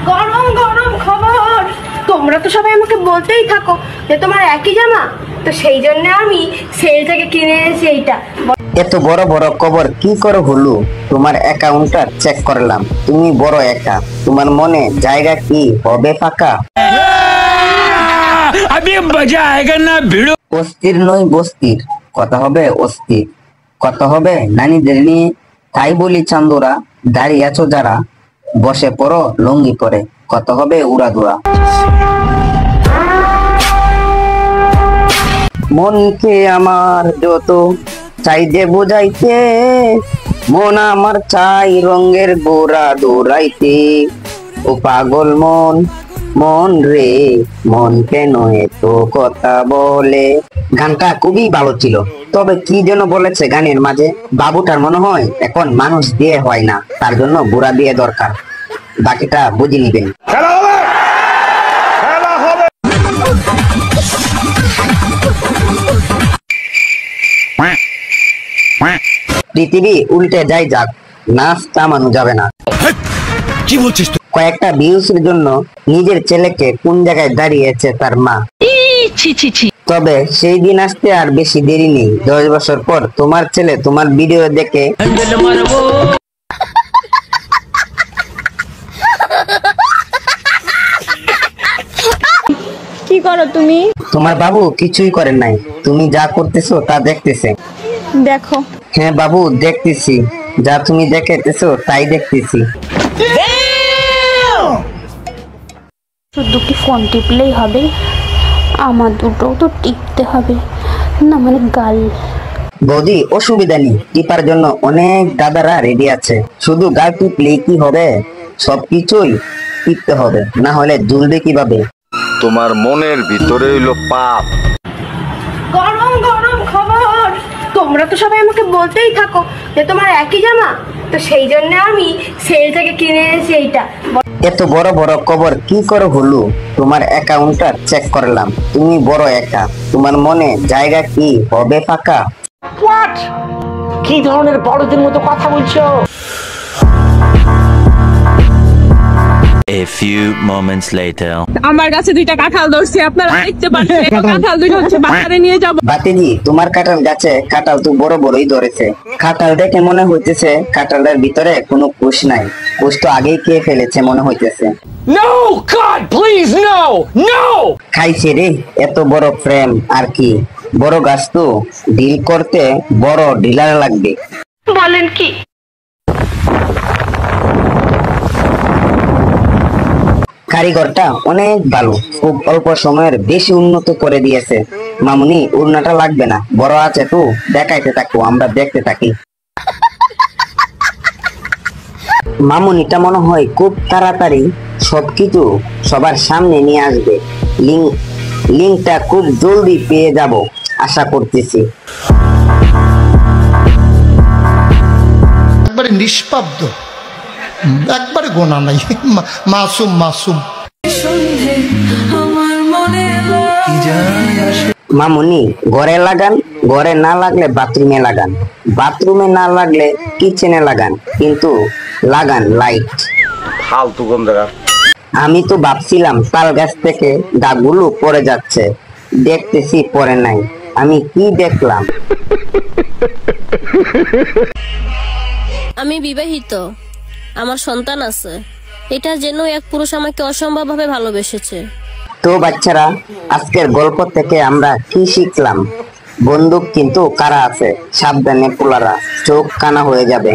গরম গরম খবর। তোমরা তো সবাই আমাকে বলতেই থাকো যে তোমার একই জামা, তো সেই জন্য আমি সেল থেকে কিনে এনেছি এইটা। এত বড় বড় খবর কি করে হলো? তোমার অ্যাকাউন্টটা চেক করলাম, তুমি বড় একা, তোমার মনে জায়গা কি হবে ফাঁকা? অস্থির নই বস্তির, কথা হবে অস্থির, কথা হবে নানীদের নিয়ে। তাই বলি চান্দুরা, দাঁড়িয়ে আছো যারা, বসে পড়ো লুঙ্গি পরে, কথা হবে উড়াদুরা। মনকে আমার যত চাই যে বোঝাইতে, মন আমার চাই রঙের গোড়া দৌড়াইতে। ও পাগল মন, মন রে মন কেন এত কথা বলে। গানটা খুবই ভালো ছিল, তবে কি যেন বলেছে গানের মাঝে, বাবুটার মনে হয় এখন মানুষ দিয়ে হয় না, তার জন্য বুড়া দিয়ে দরকার। বাকিটা বুঝে নিবেন। পৃথিবী উল্টে যাই যাক, নাচ থামানো যাবে না। কি বলছিস? কয়েকটা ভিউসের জন্য নিজের ছেলেকে কোন জায়গায় দাঁড়িয়েছে তার মা। তবে সেই দিন আসতে আর বেশি দেরি নেই। 10 বছর পর তোমার ছেলে তোমার ভিডিও দেখে কি করো তুমি? তোমার বাবু কিছুই করেন নাই, তুমি যা করতেছো তা দেখতেছে। দেখো। হ্যাঁ বাবু দেখতেছি, যা তুমি দেখতেছো তাই দেখতেছি। শুধু কি ফোন টিপলেই হবে? আমার দুটোও তো টিপতে হবে না, মানে গাল। বৌদি অসুবিধা নেই, টিপার জন্য অনেক দাদারা রেডি আছে, শুধু গাল টিপলেই কি হবে? সবকিছুই টিপতে হবে, না হলে ঝুলবে কিভাবে? তোমার মনের ভিতরে হইলো পাপ। গরম গরম খবর। তোমরা তো সবাই আমাকে বলতেই থাকো যে তোমার একই জামা, তো সেই জন্য আমি সেল থেকে কিনে এনেছি এইটা। এত বড় বড় খবর কি করে হলো? তোমার অ্যাকাউন্টটা চেক করলাম, তুমি বড় একা, তোমার মনে জায়গা কি হবে ফাঁকা? হোয়াট? কি ধরনের বড়দের মতো কথা বলছো? A few moments later. আমার কাছে 2টা কাঁঠাল ধরছে, আপনারা দেখতে পাচ্ছেন। কাঁঠাল দুটো হচ্ছে বাজারে নিয়ে যাব। বাতিজি তোমার কাঁঠাল গাছে কাঁঠাল তো বড় বড়ই ধরেছে। কাঁঠাল দেখে মনে হইতেছে কাঁঠালের ভিতরে কোনো কুশ নাই, কুশ তো আগেই খেয়ে ফেলেছে মনে হইতেছে। No, God, please, no, no! খাইছে রে, এত বড় প্রেম আর কি? বড় গাছ তো ডিল করতে বড় ডিলার লাগবে। বলেন কি? কারিগরটা অনেক ভালো, খুব অল্প সময়ের বেশি উন্নত করে দিয়েছে। মামুনি উড়নাটা লাগবে না, বড় আছে তো, দেখাইতে থাকো, আমরা দেখতে থাকি। মামুনিটা মনে হয় খুব তাড়াতাড়ি সবকিছু সবার সামনে নিয়ে আসবে। লিঙ্কটা খুব জলদি পেয়ে যাব আশা করতেছি। একবারে নিষ্পাব্দ, একবারে গোনা নাই, মাসুম মাসুম। মামুনি ঘরে লাগান, ঘরে না লাগলে বাথরুমে লাগান, বাথরুমে না লাগলে কিচেনে লাগান, কিন্তু লাগান লাইট। ফালতু গন্ধরা। আমি তো ভাবছিলাম তাল গাছ থেকে ডাকগুলো পড়ে যাচ্ছে, দেখতেছি পড়ে নাই। আমি কি দেখলাম? আমি বিবাহিত, আমার সন্তান আছে। এটা যেন এক পুরুষ আমাকে অসম্ভবভাবে ভালোবেসেছে। তো বাচ্চারা, আজকের গল্প থেকে আমরা কি শিখলাম? বন্দুক কিন্তু কারা আছে, সাবধানে পোলারা, চোখ কানা হয়ে যাবে।